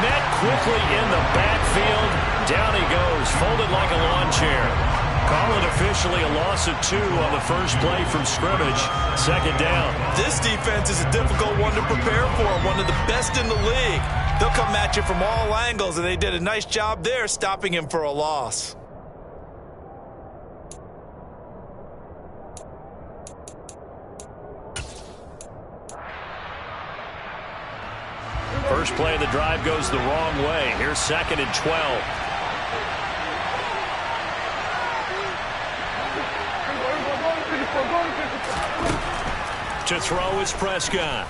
met quickly in the backfield. Down he goes, folded like a lawn chair. Call it officially a loss of 2 on the first play from scrimmage. Second down. This defense is a difficult one to prepare for, one of the best in the league. They'll come at you from all angles, and they did a nice job there stopping him for a loss. First play of the drive goes the wrong way. Here's 2nd and 12. To throw is Prescott.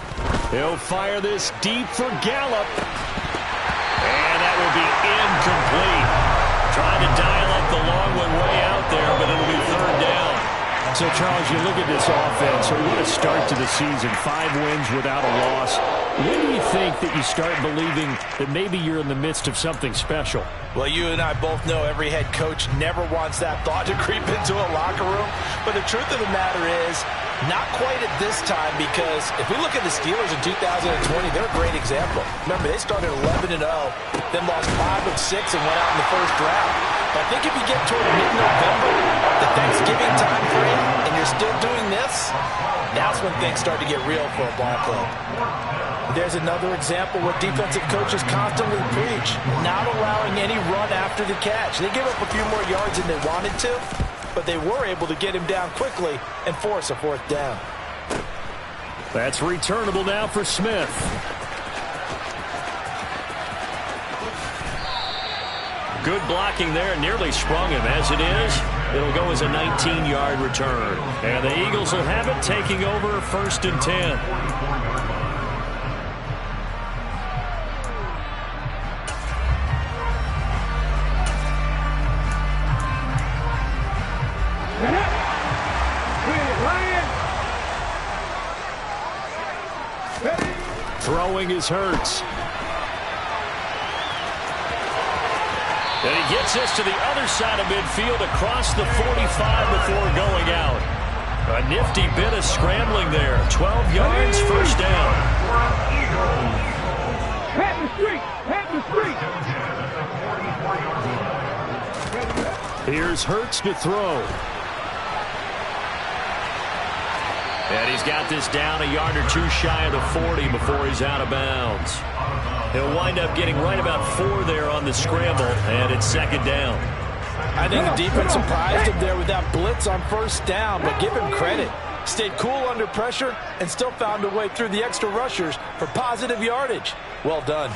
He'll fire this deep for Gallup. And that will be incomplete. Trying to dial up the long one way out there, but it'll be 3rd down. So, Charles, you look at this offense, or what a start to the season, 5 wins without a loss. When do you think that you start believing that maybe you're in the midst of something special? Well, you and I both know every head coach never wants that thought to creep into a locker room. But the truth of the matter is, not quite at this time, because if we look at the Steelers in 2020, they're a great example. Remember, they started 11-0, then lost 5 of 6 and went out in the first round. But I think if you get toward mid-November, the Thanksgiving time frame, and you're still doing this, that's when things start to get real for a ball club. There's another example what defensive coaches constantly preach, not allowing any run after the catch. They give up a few more yards than they wanted to, but they were able to get him down quickly and force a 4th down. That's returnable now for Smith. Good blocking there, nearly sprung him. As it is, it'll go as a 19-yard return. And the Eagles will have it, taking over 1st and 10. Throwing is Hurts. And he gets this to the other side of midfield across the 45 before going out. A nifty bit of scrambling there. 12 yards, 1st down. Head the street. Here's Hurts to throw. And he's got this down a yard or 2 shy of the 40 before he's out of bounds. He'll wind up getting right about 4 there on the scramble, and it's 2nd down. I think the defense surprised him there with that blitz on 1st down, but give him credit. Stayed cool under pressure and still found a way through the extra rushers for positive yardage. Well done.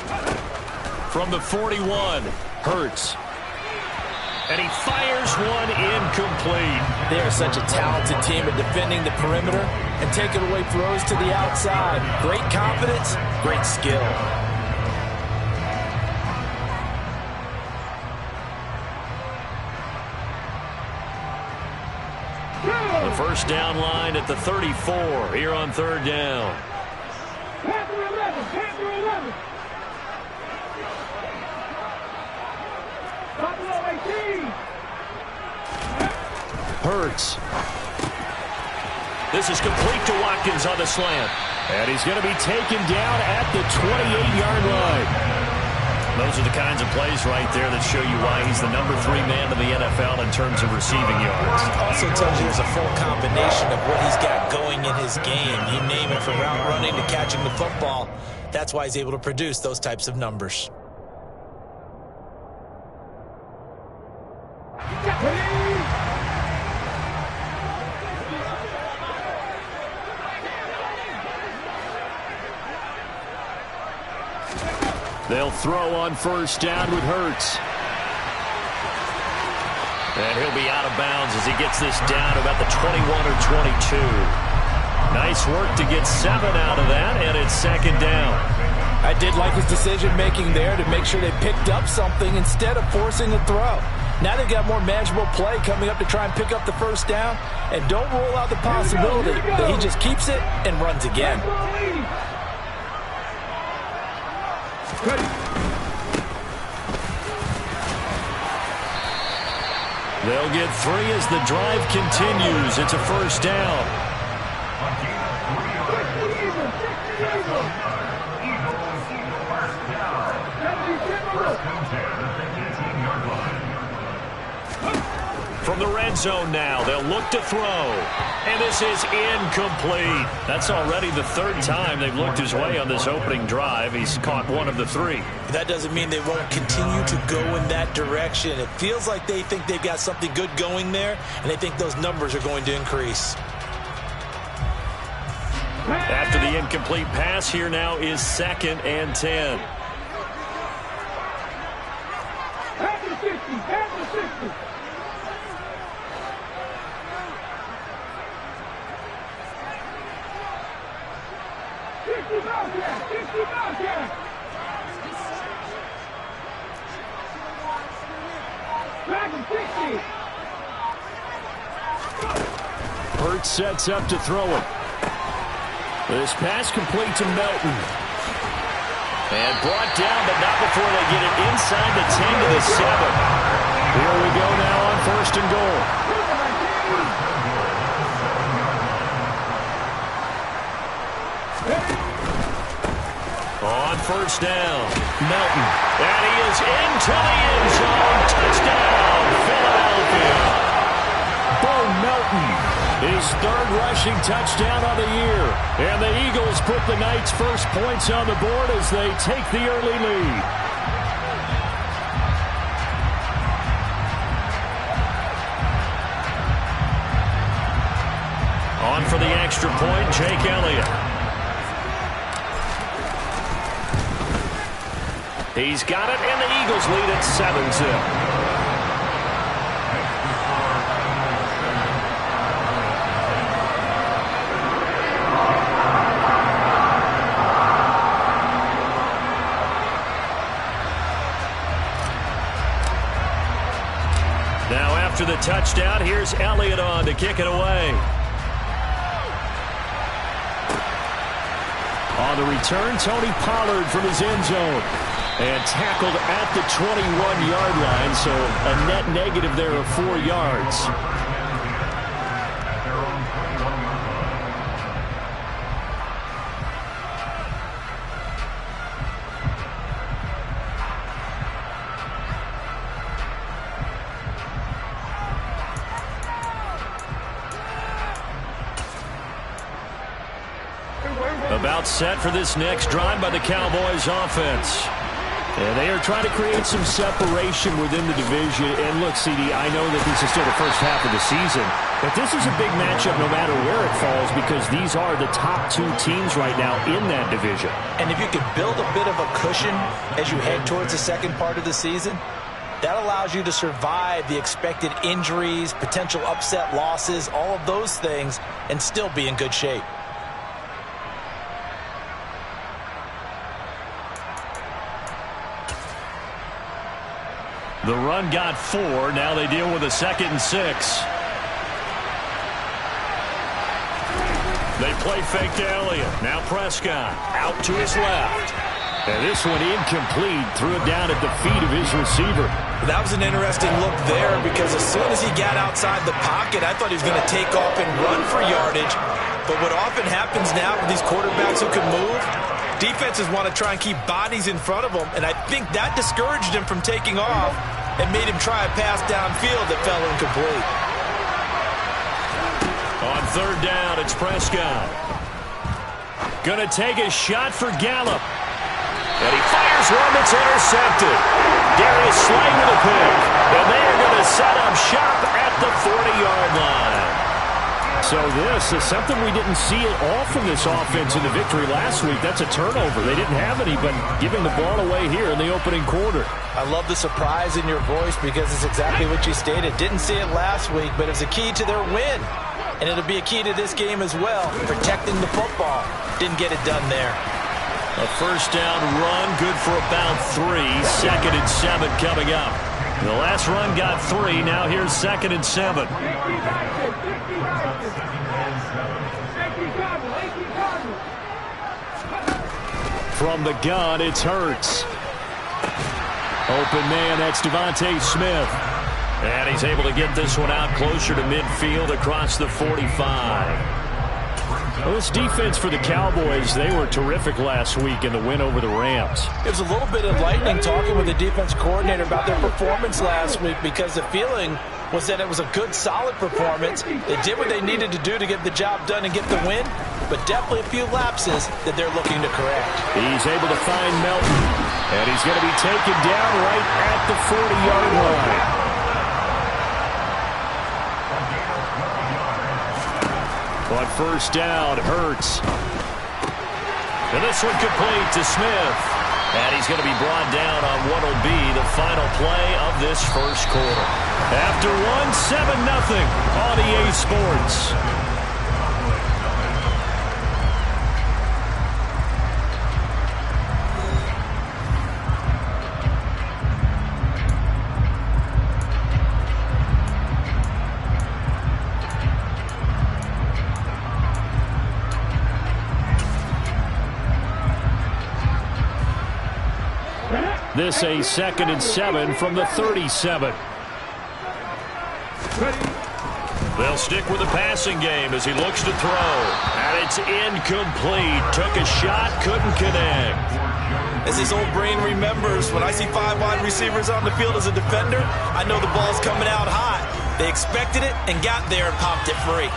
From the 41, Hurts. And he fires one incomplete. They are such a talented team at defending the perimeter and taking away throws to the outside. Great confidence, great skill. The 1st down line at the 34 here on 3rd down. Panther 11. Buffalo 18. Hurts. This is complete to Watkins on the slant. And he's going to be taken down at the 28-yard line. Those are the kinds of plays right there that show you why he's the number 3 man in the NFL in terms of receiving yards. Also tells you there's a full combination of what he's got going in his game. You name it, from route running to catching the football. That's why he's able to produce those types of numbers. They'll throw on 1st down with Hurts. And he'll be out of bounds as he gets this down about the 21 or 22. Nice work to get 7 out of that, and it's 2nd down. I did like his decision-making there to make sure they picked up something instead of forcing a throw. Now they've got more manageable play coming up to try and pick up the 1st down, and don't rule out the possibility that he just keeps it and runs again. They'll get 3 as the drive continues. It's a 1st down. From the red zone now, they'll look to throw. And this is incomplete. That's already the third time they've looked his way on this opening drive. He's caught one of the three. That doesn't mean they won't continue to go in that direction. It feels like they think they've got something good going there, and they think those numbers are going to increase. After the incomplete pass, here now is 2nd and 10. Back to 60. Back to 60. Hurts sets up to throw it. This pass complete to Melton. And brought down, but not before they get it inside the 10 to the 7. Here we go now on 1st and goal. On 1st down, Melton. And he is into the end zone. Touchdown, Philadelphia. Bo Melton, his 3rd rushing touchdown of the year. And the Eagles put the Knights' first points on the board as they take the early lead. On for the extra point, Jake Elliott. He's got it, and the Eagles lead at 7-0. Now after the touchdown, here's Elliott on to kick it away. On the return, Tony Pollard from his end zone. And tackled at the 21-yard line, so a net negative there of 4 yards. About set for this next drive by the Cowboys offense. And they are trying to create some separation within the division. And look, CD, I know that this is still the first half of the season, but this is a big matchup no matter where it falls because these are the top 2 teams right now in that division. And if you can build a bit of a cushion as you head towards the second part of the season, that allows you to survive the expected injuries, potential upset losses, all of those things, and still be in good shape. The run got 4. Now they deal with a 2nd and 6. They play fake to Elliott. Now Prescott out to his left. And this one incomplete. Threw it down at the feet of his receiver. That was an interesting look there because as soon as he got outside the pocket, I thought he was going to take off and run for yardage. But what often happens now with these quarterbacks who can move, defenses want to try and keep bodies in front of them, and I think that discouraged him from taking off and made him try a pass downfield that fell incomplete. On 3rd down, it's Prescott. Gonna take a shot for Gallup. And he fires one that's intercepted. Darius Slay with a pick. And they are going to set up shop at the 40-yard line. So this is something we didn't see at all from this offense in the victory last week. That's a turnover. They didn't have any, but giving the ball away here in the opening quarter. I love the surprise in your voice because it's exactly what you stated. Didn't see it last week, but it's a key to their win. And it'll be a key to this game as well, protecting the football. Didn't get it done there. A 1st down run, good for about 3. 2nd and 7 coming up. The last run got 3. Now here's 2nd and 7. From the gun, it's Hurts. Open man, that's Devontae Smith. And he's able to get this one out closer to midfield across the 45. Well, this defense for the Cowboys, they were terrific last week in the win over the Rams. It was a little bit enlightening talking with the defense coordinator about their performance last week because the feeling was that it was a good, solid performance. They did what they needed to do to get the job done and get the win, but definitely a few lapses that they're looking to correct. He's able to find Melton, and he's going to be taken down right at the 40-yard line. On first down, Hurts. And this one complete to Smith. And he's going to be brought down on what will be the final play of this first quarter. After one, 7-0 on EA Sports. This a 2nd and 7 from the 37. They'll stick with the passing game as he looks to throw. And it's incomplete. Took a shot, couldn't connect. As his old brain remembers, when I see 5 wide receivers on the field as a defender, I know the ball's coming out hot. They expected it and got there and popped it free.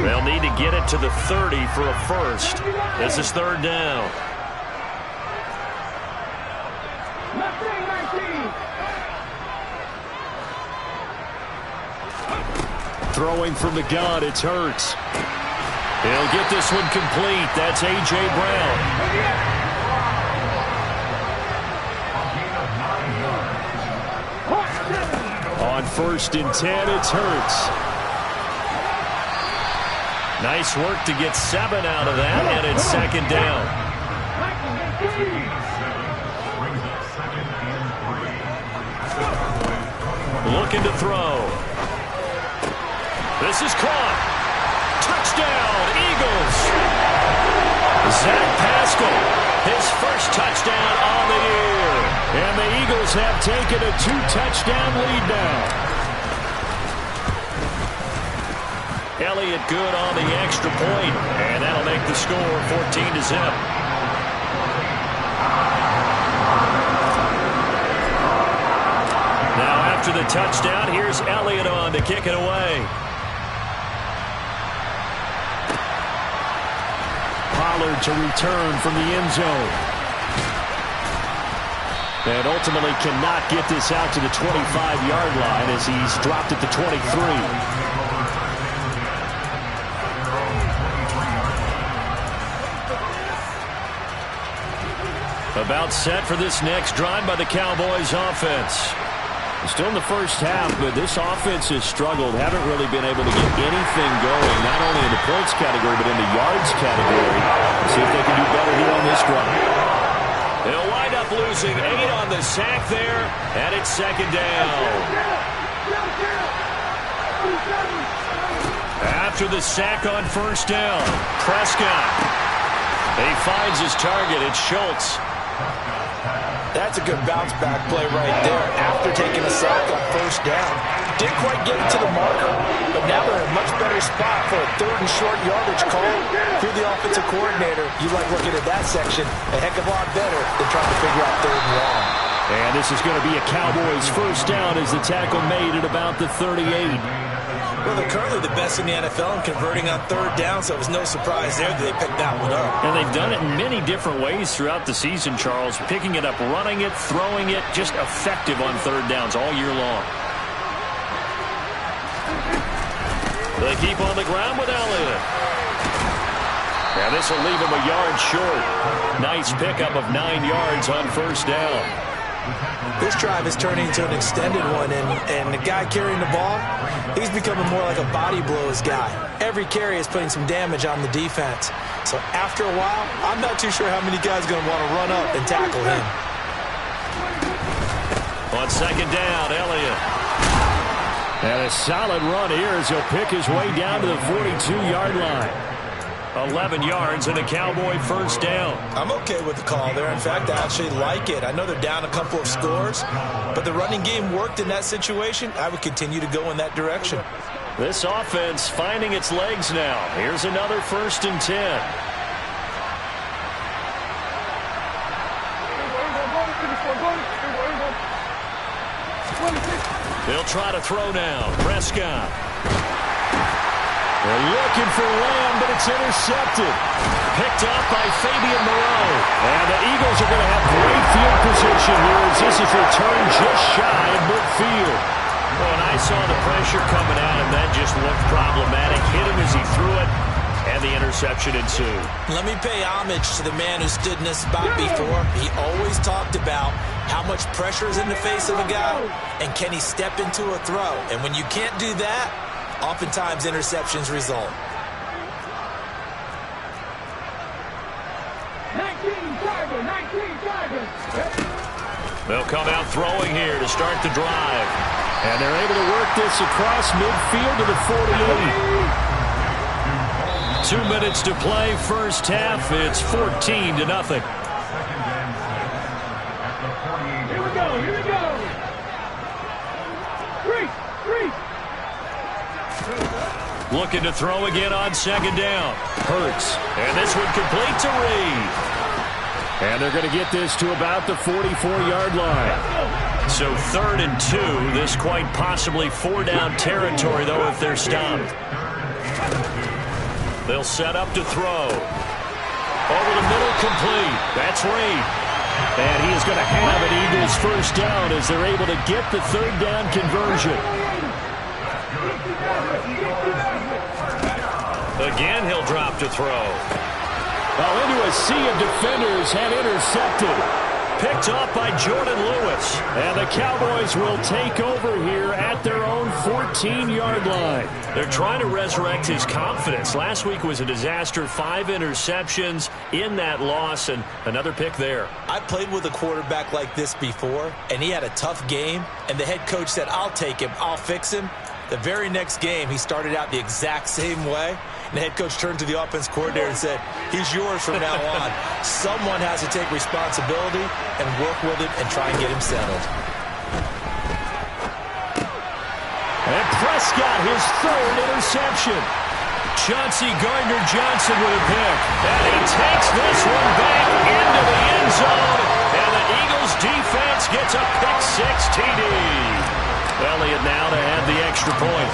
They'll need to get it to the 30 for a first. This is 3rd down. Throwing from the gun, it's Hurts. He'll get this one complete. That's A.J. Brown. On 1st and 10, it's Hurts. Nice work to get 7 out of that, and it's 2nd down. Looking to throw. This is caught. Touchdown, Eagles. Zach Pascal, his first touchdown on the year. And the Eagles have taken a 2-touchdown lead now. Elliott good on the extra point, and that'll make the score 14-0. Now after the touchdown, here's Elliott on to kick it away. Pollard to return from the end zone. And ultimately cannot get this out to the 25-yard line as he's dropped at the 23. About set for this next drive by the Cowboys offense. Still in the first half, but this offense has struggled. Haven't really been able to get anything going, not only in the points category, but in the yards category. Let's see if they can do better here on this drive. They'll wind up losing 8 on the sack there, and it's 2nd down. After the sack on first down, Prescott. He finds his target. It's Schultz. That's a good bounce-back play right there after taking a sack on first down. Didn't quite get it to the marker, but now they're in a much better spot for a 3rd and short yardage call. If you're the offensive coordinator, you like looking at that section a heck of a lot better than trying to figure out 3rd and long. And this is going to be a Cowboys first down as the tackle made at about the 38. Well, they're currently the best in the NFL in converting on 3rd down, so it was no surprise there that they picked that one up. And they've done it in many different ways throughout the season, Charles. Picking it up, running it, throwing it, just effective on 3rd downs all year long. They keep on the ground with Elliott. And this will leave him a yard short. Nice pickup of 9 yards on first down. This drive is turning into an extended one, and the guy carrying the ball, he's becoming more like a body blows guy. Every carry is putting some damage on the defense. So after a while, I'm not too sure how many guys are going to want to run up and tackle him. On 2nd down, Elliott. And a solid run here as he'll pick his way down to the 42-yard line. 11 yards and a Cowboy first down. I'm okay with the call there. In fact, I actually like it. I know they're down a couple of scores, but the running game worked in that situation. I would continue to go in that direction. This offense finding its legs now. Here's another 1st and 10. They'll try to throw now. Prescott. They're looking for Lamb, but it's intercepted. Picked up by Fabian Moreau. And the Eagles are going to have great field position here as this is returned just shy of midfield. Well, and I saw the pressure coming at him. That just looked problematic. Hit him as he threw it, and the interception ensued. Let me pay homage to the man who stood in this spot before. He always talked about how much pressure is in the face of a guy, and can he step into a throw. And when you can't do that, oftentimes interceptions result. 19 Tigers. They'll come out throwing here to start the drive. And they're able to work this across midfield to the 48. 2 minutes to play, first half. It's 14-0. Here we go. Three. Looking to throw again on second down. Hurts. And this one complete to Reed. And they're going to get this to about the 44-yard line. So 3rd and 2. This quite possibly 4-down territory, though, if they're stopped. They'll set up to throw. Over the middle, complete. That's Reed. And he is going to have an Eagles first down as they're able to get the 3rd down conversion. Again, he'll drop to throw. Well, into a sea of defenders and intercepted. Picked off by Jordan Lewis. And the Cowboys will take over here at their own 14-yard line. They're trying to resurrect his confidence. Last week was a disaster. 5 interceptions in that loss, and another pick there. I played with a quarterback like this before, and he had a tough game, and the head coach said, I'll take him, I'll fix him. The very next game, he started out the exact same way. And the head coach turned to the offense coordinator and said, he's yours from now on. Someone has to take responsibility and work with him and try and get him settled. And Prescott, his 3rd interception. Chauncey Gardner-Johnson with a pick. And he takes this one back into the end zone. And the Eagles defense gets a pick-6 TD. Elliott now to add the extra point.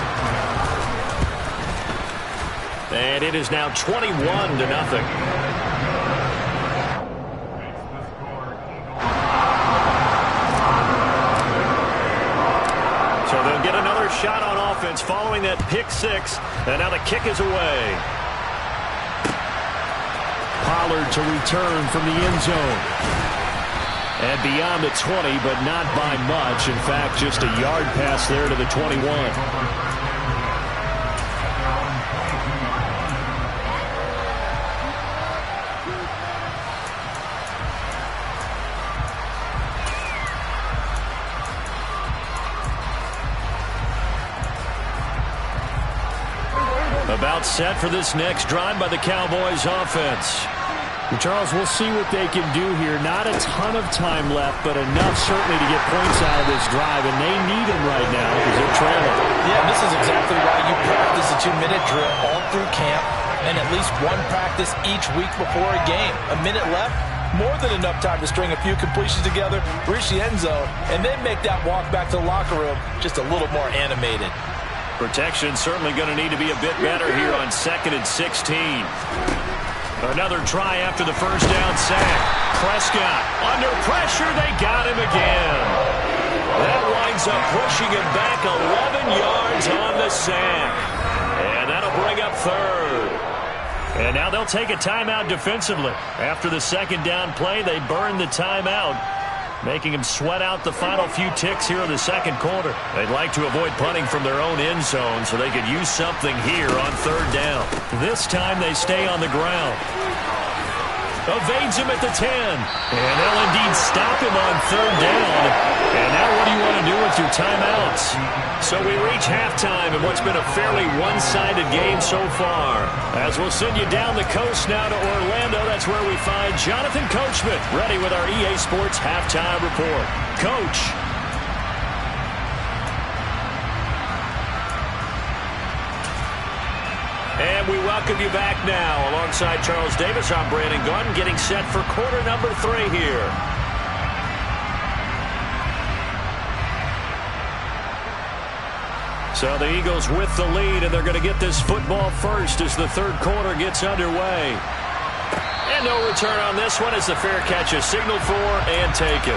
And it is now 21-0. So they'll get another shot on offense following that pick-6. And now the kick is away. Pollard to return from the end zone. And beyond the 20, but not by much. In fact, just a yard pass there to the 21. About set for this next drive by the Cowboys offense. Charles, we'll see what they can do here. Not a ton of time left, but enough certainly to get points out of this drive, and they need them right now because they're trailing. Yeah, this is exactly why you practice a 2-minute drill all through camp and at least one practice each week before a game. A minute left, more than enough time to string a few completions together, reach the end zone, and then make that walk back to the locker room just a little more animated. Protection certainly going to need to be a bit better here on 2nd and 16. Another try after the first down sack. Prescott under pressure. They got him again. That winds up pushing him back 11 yards on the sack. And that'll bring up 3rd. And now they'll take a timeout defensively. After the second down play, they burn the timeout, making him sweat out the final few ticks here in the second quarter. They'd like to avoid punting from their own end zone so they could use something here on 3rd down. This time they stay on the ground. Evades him at the 10. And they'll indeed stop him on 3rd down. And now what do you want to do with your timeouts? So we reach halftime in what's been a fairly one-sided game so far. As we'll send you down the coast now to Orlando, that's where we find Jonathan Coachman, ready with our EA Sports Halftime Report. Coach. And we welcome you back now. Alongside Charles Davis, I'm Brandon Gaudin, getting set for quarter number 3 here. So the Eagles with the lead, and they're going to get this football first as the third quarter gets underway. And no return on this one as the fair catch is signaled for and taken.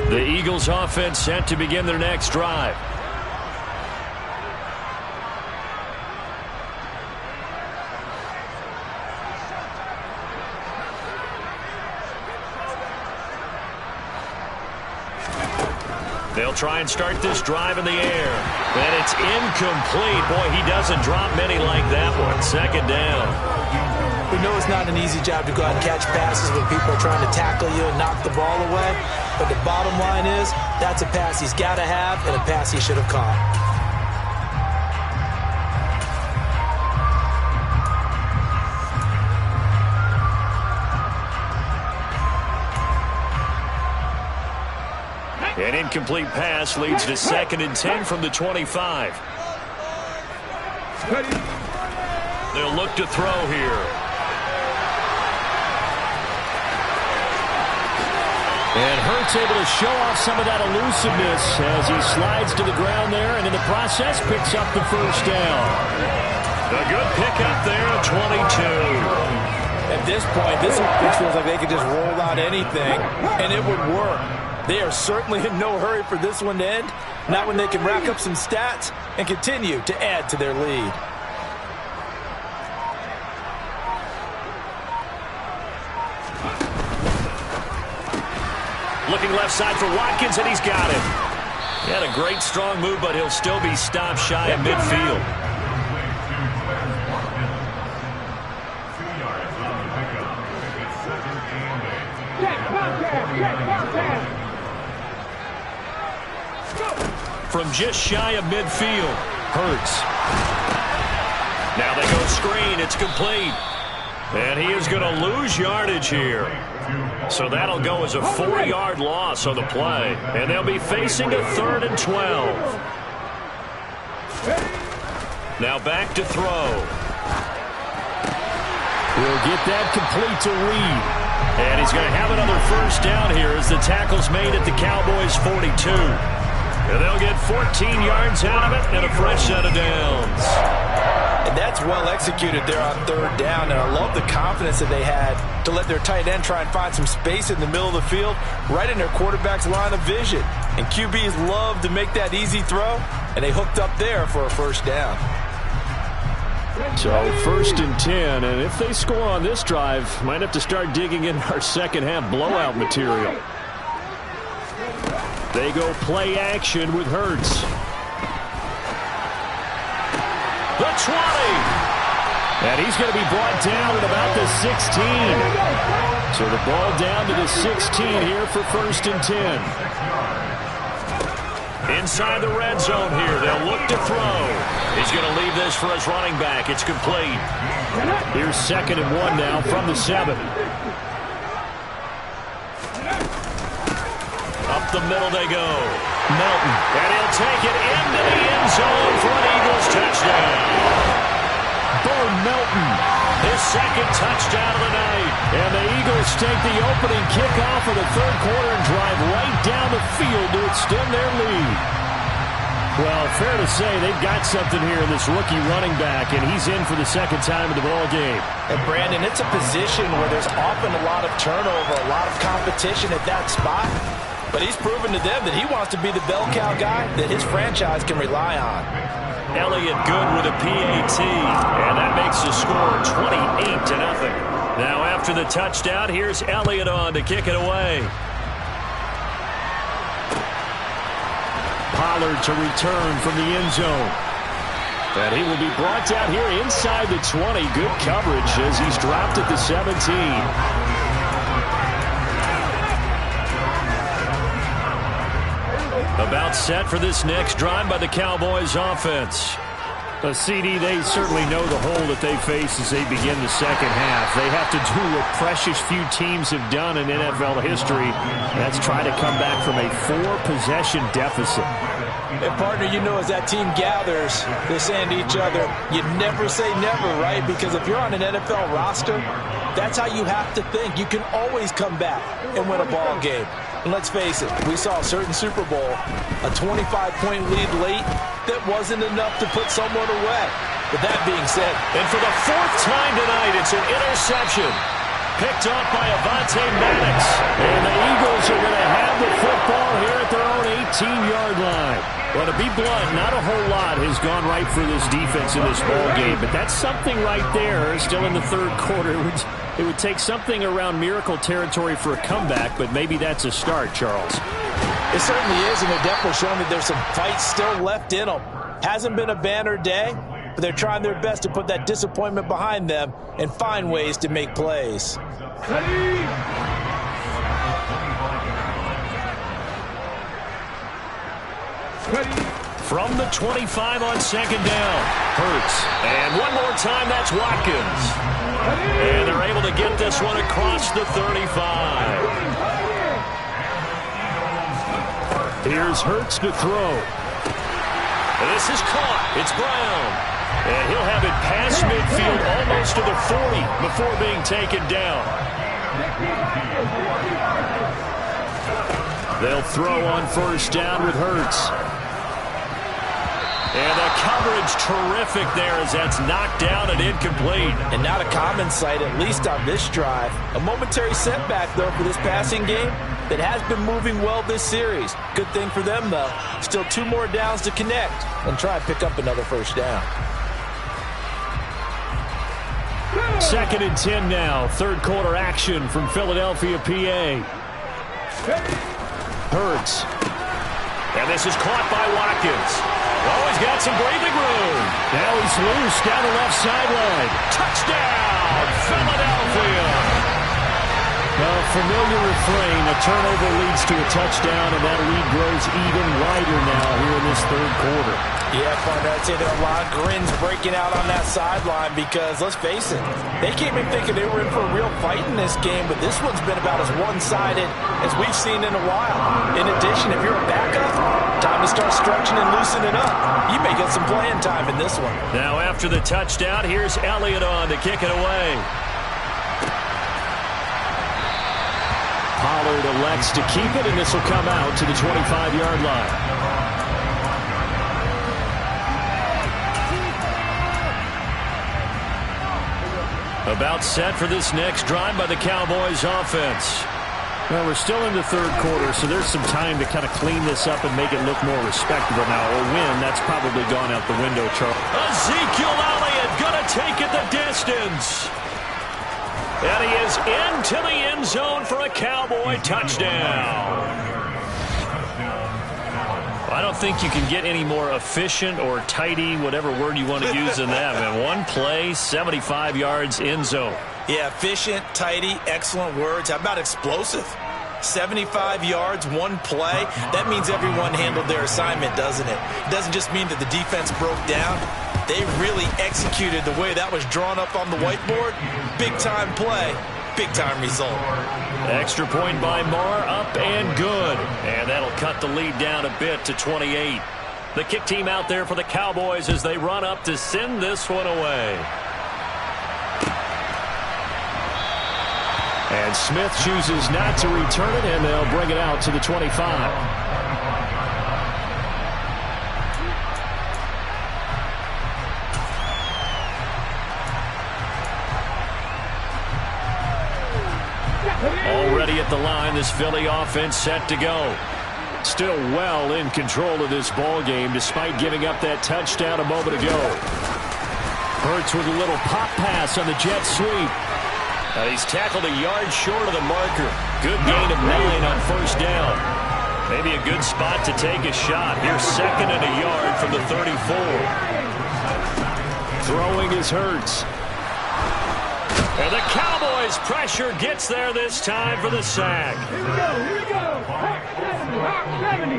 The Eagles offense set to begin their next drive. They'll try and start this drive in the air. And it's incomplete. Boy, he doesn't drop many like that one. Second down. We know it's not an easy job to go out and catch passes when people are trying to tackle you and knock the ball away. But the bottom line is, that's a pass he's got to have and a pass he should have caught. An incomplete pass leads to 2nd and 10 from the 25. They'll look to throw here. And Hurts able to show off some of that elusiveness as he slides to the ground there and in the process picks up the first down. A good pickup there at 22. At this point, this feels like they could just roll out anything and it would work. They are certainly in no hurry for this one to end, not when they can rack up some stats and continue to add to their lead. Looking left side for Watkins, and he's got it. He had a great strong move, but he'll still be stopped shy of midfield. From just shy of midfield, Hurts. Now they go screen. It's complete. And he is going to lose yardage here. So that'll go as a 4-yard loss on the play. And they'll be facing a 3rd and 12. Now back to throw. He'll get that complete to Reed. And he's going to have another first down here as the tackle's made at the Cowboys' 42. And they'll get 14 yards out of it and a fresh set of downs. And that's well executed there on 3rd down. And I love the confidence that they had to let their tight end try and find some space in the middle of the field, right in their quarterback's line of vision. And QBs love to make that easy throw, and they hooked up there for a first down. So 1st and 10, and if they score on this drive, might have to start digging in our second half blowout material. They go play action with Hurts. The 20. And he's going to be brought down at about the 16. So the ball down to the 16 here for 1st and 10. Inside the red zone here. They'll look to throw. He's going to leave this for his running back. It's complete. Here's 2nd and 1 now from the 7. Up the middle they go. Melton. And he'll take it into the end zone for an Eagles touchdown. Bo Melton, his 2nd touchdown of the night. And the Eagles take the opening kickoff of the 3rd quarter and drive right down the field to extend their lead. Well, fair to say they've got something here in this rookie running back, and he's in for the 2nd time in the ball game. And Brandon, it's a position where there's often a lot of turnover, a lot of competition at that spot. But he's proven to them that he wants to be the bell cow guy that his franchise can rely on. Elliott good with a PAT, and that makes the score 28-0. Now after the touchdown, here's Elliott on to kick it away. Pollard to return from the end zone. And he will be brought down here inside the 20. Good coverage as he's dropped at the 17. About set for this next drive by the Cowboys offense. CD, they certainly know the hole that they face as they begin the second half. They have to do what precious few teams have done in NFL history. That's try to come back from a 4-possession deficit. And partner, you know, as that team gathers, they're saying to each other, you never say never, right? Because if you're on an NFL roster, that's how you have to think. You can always come back and win a ball game. And let's face it, we saw a certain Super Bowl, a 25-point lead late, that wasn't enough to put someone away. But that being said, and for the 4th time tonight, it's an interception. Picked up by Avonte Maddox. And the Eagles are going to have the football here at their own 18-yard line. Well, to be blunt, not a whole lot has gone right for this defense in this ball game, but that's something right there. Still in the 3rd quarter. It would take something around miracle territory for a comeback, but maybe that's a start, Charles. It certainly is, and they're definitely showing that there's some fight still left in them. Hasn't been a banner day, but they're trying their best to put that disappointment behind them and find ways to make plays. From the 25 on 2nd down, Hurts. And one more time, that's Watkins. And they're able to get this one across the 35. Here's Hurts to throw. And this is caught. It's Brown. And he'll have it past midfield almost to the 40 before being taken down. They'll throw on 1st down with Hurts. And the coverage terrific there as that's knocked down and incomplete. And not a common sight, at least on this drive. A momentary setback, though, for this passing game that has been moving well this series. Good thing for them, though. Still 2 more downs to connect and try and pick up another 1st down. 2nd and 10 now. 3rd quarter action from Philadelphia, PA. Hurts. And this is caught by Watkins. Oh, he's got some breathing room. Now he's loose down the left sideline. Touchdown, Philadelphia. A familiar refrain. A turnover leads to a touchdown, and that lead grows even wider now here in this 3rd quarter. Yeah, partner, I'd say there are a lot of grins breaking out on that sideline because, let's face it, they came in thinking they were in for a real fight in this game, but this one's been about as one-sided as we've seen in a while. In addition, if you're a backup, time to start stretching and loosening up. You may get some playing time in this one. Now after the touchdown, here's Elliott on to kick it away. Pollard elects to keep it, and this will come out to the 25-yard line. About set for this next drive by the Cowboys offense. Well, we're still in the 3rd quarter, so there's some time to kind of clean this up and make it look more respectable now. A win, that's probably gone out the window, Charles. Ezekiel Elliott going to take it the distance. And he is into the end zone for a Cowboy touchdown. I don't think you can get any more efficient or tidy, whatever word you want to use in that. And one play, 75 yards, end zone. Yeah, efficient, tidy, excellent words. How about explosive? 75 yards, one play. That means everyone handled their assignment, doesn't it? It doesn't just mean that the defense broke down. They really executed the way that was drawn up on the whiteboard. Big-time play, big-time result. Extra point by Marr, up and good. And that'll cut the lead down a bit to 28. The kick team out there for the Cowboys as they run up to send this one away. And Smith chooses not to return it, and they'll bring it out to the 25. Already at the line, this Philly offense set to go. Still well in control of this ball game despite giving up that touchdown a moment ago. Hurts with a little pop pass on the jet sweep. He's tackled a yard short of the marker. Good gain of 9 on 1st down. Maybe a good spot to take a shot. Here's 2nd and a yard from the 34. Throwing is Hurts. And the Cowboys' pressure gets there this time for the sack. Here we go. Hawk 70.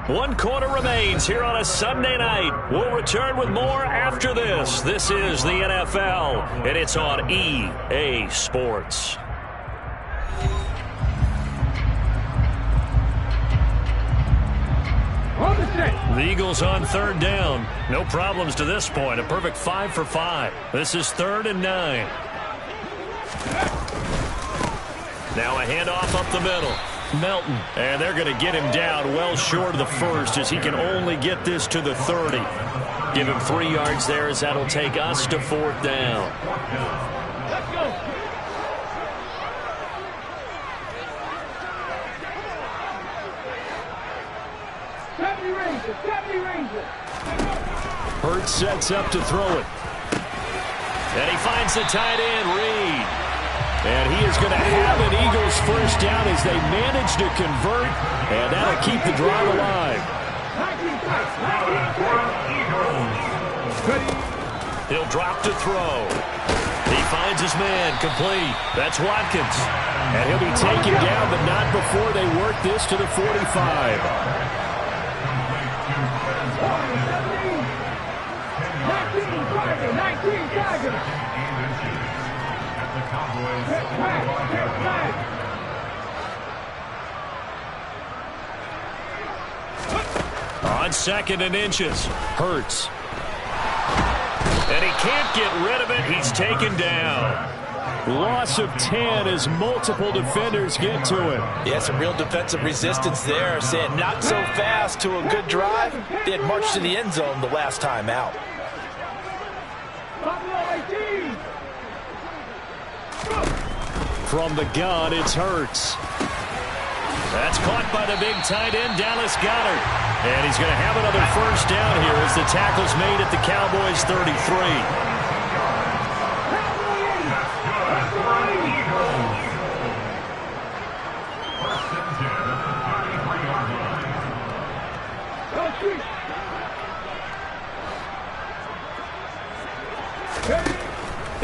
One quarter remains here on a Sunday night. We'll return with more after this. This is the NFL, and it's on EA Sports. The Eagles on third down. No problems to this point. A perfect 5 for 5. This is 3rd and 9. Now a handoff up the middle. Melton. And they're going to get him down well short of the first as he can only get this to the 30. Give him 3 yards there as that'll take us to 4th down. Let's go. Hurts sets up to throw it. And he finds the tight end, Reed. And he is going to have an Eagles first down as they manage to convert, and that'll keep the drive alive. He'll drop to throw. He finds his man, complete. That's Watkins. And he'll be taken down, but not before they work this to the 45. 19 Tigers. On 2nd and inches, Hurts. And he can't get rid of it. He's taken down. Loss of 10 as multiple defenders get to him. Yeah, some real defensive resistance there. Saying not so fast to a good drive. They had marched to the end zone the last time out. From the gun, it's Hurts. That's caught by the big tight end, Dallas Goedert. And he's going to have another first down here as the tackle's made at the Cowboys' 33.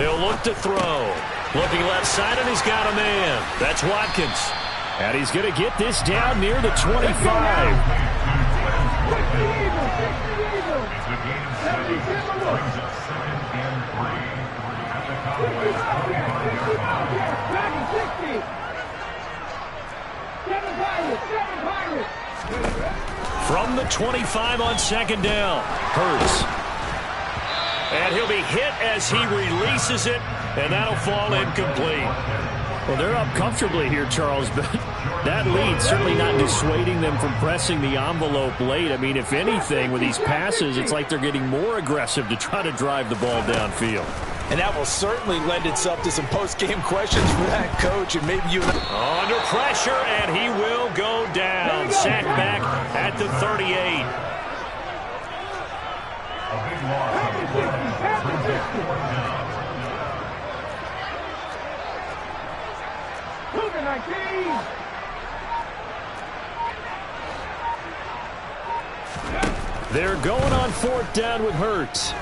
He'll look to throw. Looking left side, and he's got a man. That's Watkins. And he's going to get this down near the 25. From the 25 on 2nd down, Hurts. And he'll be hit as he releases it, and that'll fall incomplete. Well, they're up comfortably here, Charles, but that lead certainly not dissuading them from pressing the envelope late. I mean, if anything, with these passes, it's like they're getting more aggressive to try to drive the ball downfield. And that will certainly lend itself to some post-game questions for that coach, and maybe you... Under pressure, and he will go down. Sacked back at the 38. They're going on 4th down with Hurts.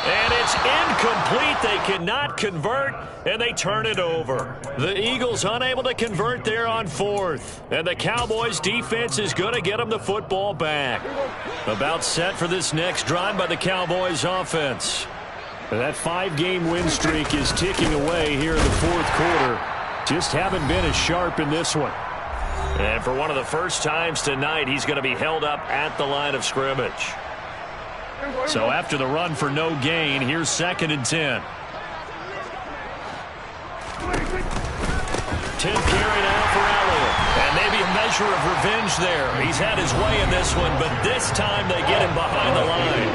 And it's incomplete. They cannot convert, and they turn it over. The Eagles unable to convert there on 4th. And the Cowboys defense is going to get them the football back. About set for this next drive by the Cowboys offense. That 5-game win streak is ticking away here in the 4th quarter. Just haven't been as sharp in this one. And for one of the first times tonight, he's going to be held up at the line of scrimmage. So after the run for no gain, here's 2nd and 10. 10th carry now for Elliott. And maybe a measure of revenge there. He's had his way in this one, but this time they get him behind the line.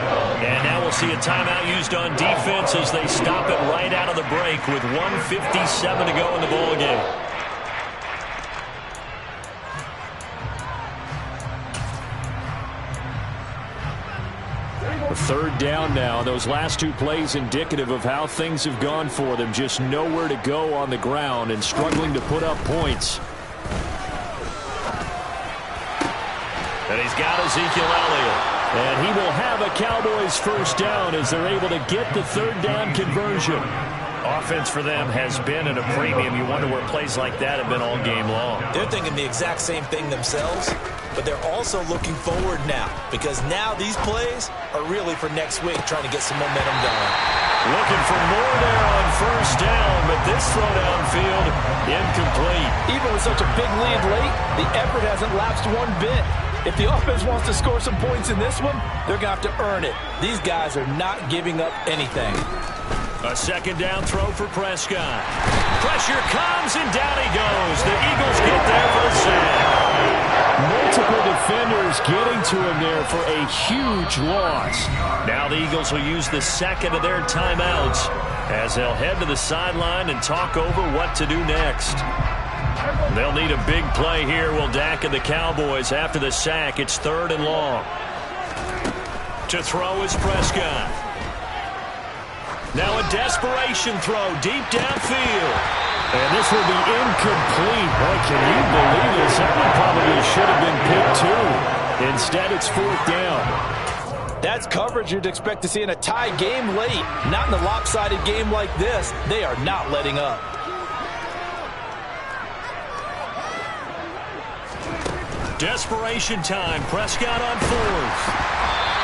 And now we'll see a timeout used on defense as they stop it right out of the break with 1:57 to go in the ballgame. 3rd down now. Those last 2 plays indicative of how things have gone for them. Just nowhere to go on the ground and struggling to put up points. And he's got Ezekiel Elliott. And he will have a Cowboys first down as they're able to get the 3rd down conversion. Offense for them has been at a premium. You wonder where plays like that have been all game long. They're thinking the exact same thing themselves, but they're also looking forward now because now these plays are really for next week, trying to get some momentum going. Looking for more there on first down, but this throw downfield incomplete. Even with such a big lead late, the effort hasn't lapsed one bit. If the offense wants to score some points in this one, they're going to have to earn it. These guys are not giving up anything. A second down throw for Prescott. Pressure comes, and down he goes. The Eagles get there for the sack. Multiple defenders getting to him there for a huge loss. Now the Eagles will use the second of their timeouts as they'll head to the sideline and talk over what to do next. They'll need a big play here, will Dak and the Cowboys. After the sack, it's 3rd and long. To throw is Prescott. Now a desperation throw deep downfield. And this will be incomplete. Boy, can you believe this? That one probably should have been picked too. Instead, it's 4th down. That's coverage you'd expect to see in a tie game late. Not in a lopsided game like this. They are not letting up. Desperation time. Prescott on 4th.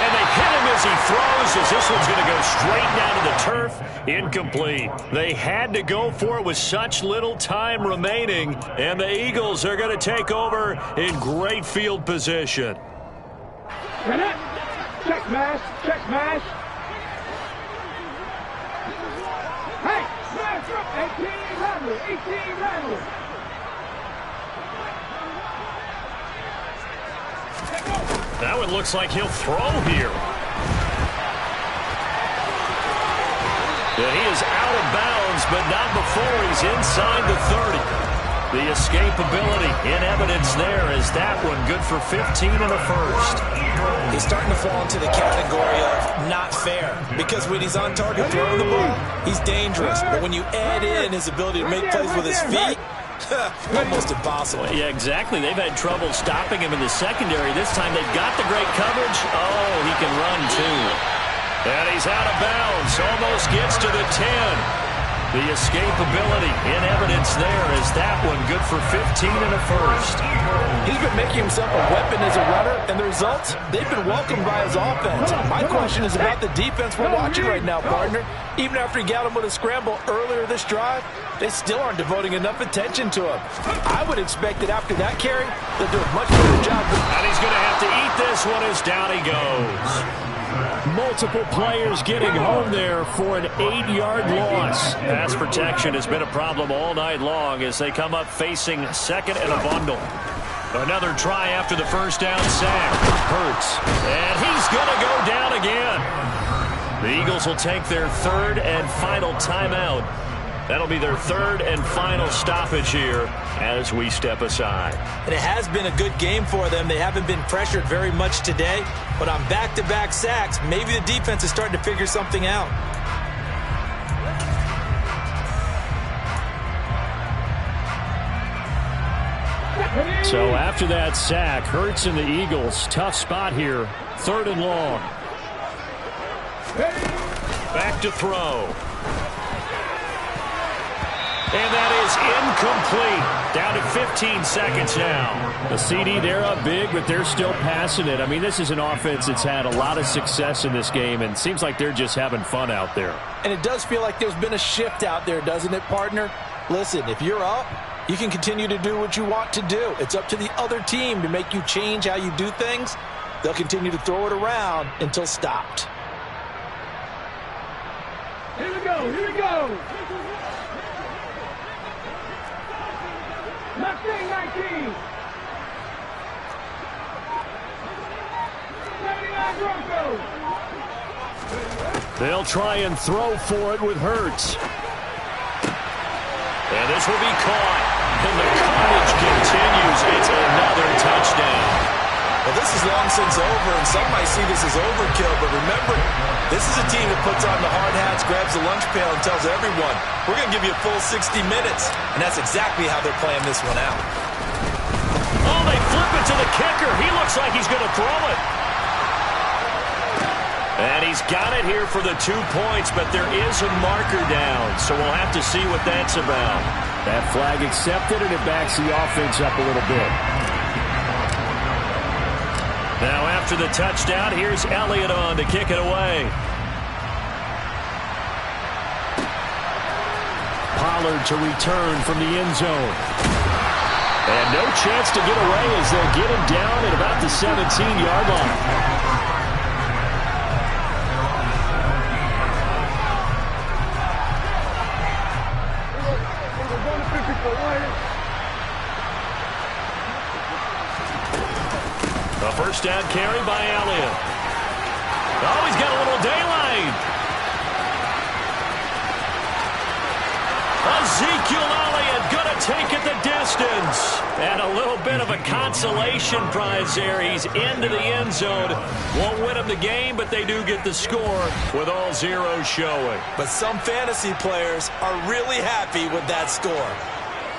And they hit him as he throws, as this one's going to go straight down to the turf. Incomplete. They had to go for it with such little time remaining, and the Eagles are going to take over in great field position. Check smash, check smash. Hey, smash up, 18 rattle, 18 rattle. That one looks like he'll throw here. And he is out of bounds, but not before he's inside the 30. The escapability in evidence there as that one good for 15 and a first. He's starting to fall into the category of not fair because when he's on target throwing the ball, he's dangerous. But when you add in his ability to make plays with his feet, almost impossible. Yeah, exactly. They've had trouble stopping him in the secondary. This time they've got the great coverage. Oh, he can run too. And he's out of bounds. Almost gets to the 10. The escapability in evidence there is that one good for 15 and a first. He's been making himself a weapon as a runner, and the results, they've been welcomed by his offense. My question is about the defense we're watching right now, partner. Even after he got him with a scramble earlier this drive, they still aren't devoting enough attention to him. I would expect that after that carry, they'll do a much better job. And he's going to have to eat this one as down he goes. Multiple players getting home there for an 8-yard loss. Pass protection has been a problem all night long as they come up facing second and a bundle. Another try after the first down sack. Hurts. And he's going to go down again. The Eagles will take their 3rd and final timeout. That'll be their 3rd and final stoppage here as we step aside. And it has been a good game for them. They haven't been pressured very much today, but on back-to-back sacks, maybe the defense is starting to figure something out. So after that sack, Hurts and the Eagles, tough spot here, 3rd and long. Back to throw. And that is incomplete. Down to 15 seconds now. The CD, they're up big, but they're still passing it. I mean, this is an offense that's had a lot of success in this game, and it seems like they're just having fun out there. And it does feel like there's been a shift out there, doesn't it, partner? Listen, if you're up, you can continue to do what you want to do. It's up to the other team to make you change how you do things. They'll continue to throw it around until stopped. Here we go, here we go. Mustang 19. 79 Broncos. They'll try and throw for it with Hurts. And this will be caught. And the carnage continues. It's another touchdown. Well, this is long since over, and some might see this as overkill, but remember, this is a team that puts on the hard hats, grabs the lunch pail, and tells everyone, we're going to give you a full 60 minutes. And that's exactly how they're playing this one out. Oh, they flip it to the kicker. He looks like he's going to throw it. And he's got it here for the 2 points, but there is a marker down, so we'll have to see what that's about. That flag accepted, and it backs the offense up a little bit. Now after the touchdown, here's Elliott on to kick it away. Pollard to return from the end zone. And no chance to get away as they'll get him down at about the 17-yard line. A first down carry by Elliott. Oh, he's got a little daylight. Ezekiel Elliott going to take it the distance. And a little bit of a consolation prize there. He's into the end zone. Won't win him the game, but they do get the score with all zeros showing. But some fantasy players are really happy with that score.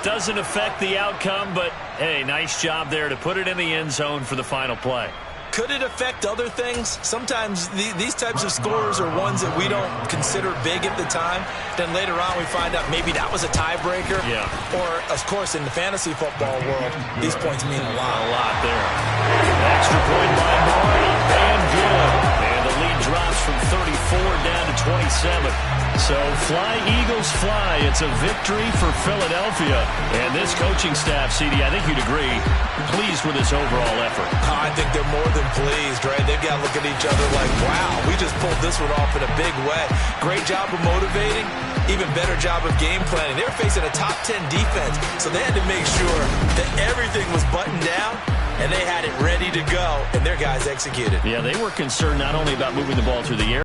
Doesn't affect the outcome, but, hey, nice job there to put it in the end zone for the final play. Could it affect other things? Sometimes these types of scores are ones that we don't consider big at the time. Then later on we find out maybe that was a tiebreaker. Yeah. Or, of course, in the fantasy football world, these points mean a lot. A lot there. Extra point by Barr, and good. And the lead drops from 34 down to 27. So fly, Eagles, fly. It's a victory for Philadelphia. And this coaching staff, CD, I think you'd agree, pleased with this overall effort. I think they're more than pleased, right? They've got to look at each other like, wow, we just pulled this one off in a big way. Great job of motivating, even better job of game planning. They were facing a top 10 defense, so they had to make sure that everything was buttoned down, and they had it ready to go, and their guys executed. Yeah, they were concerned not only about moving the ball through the air,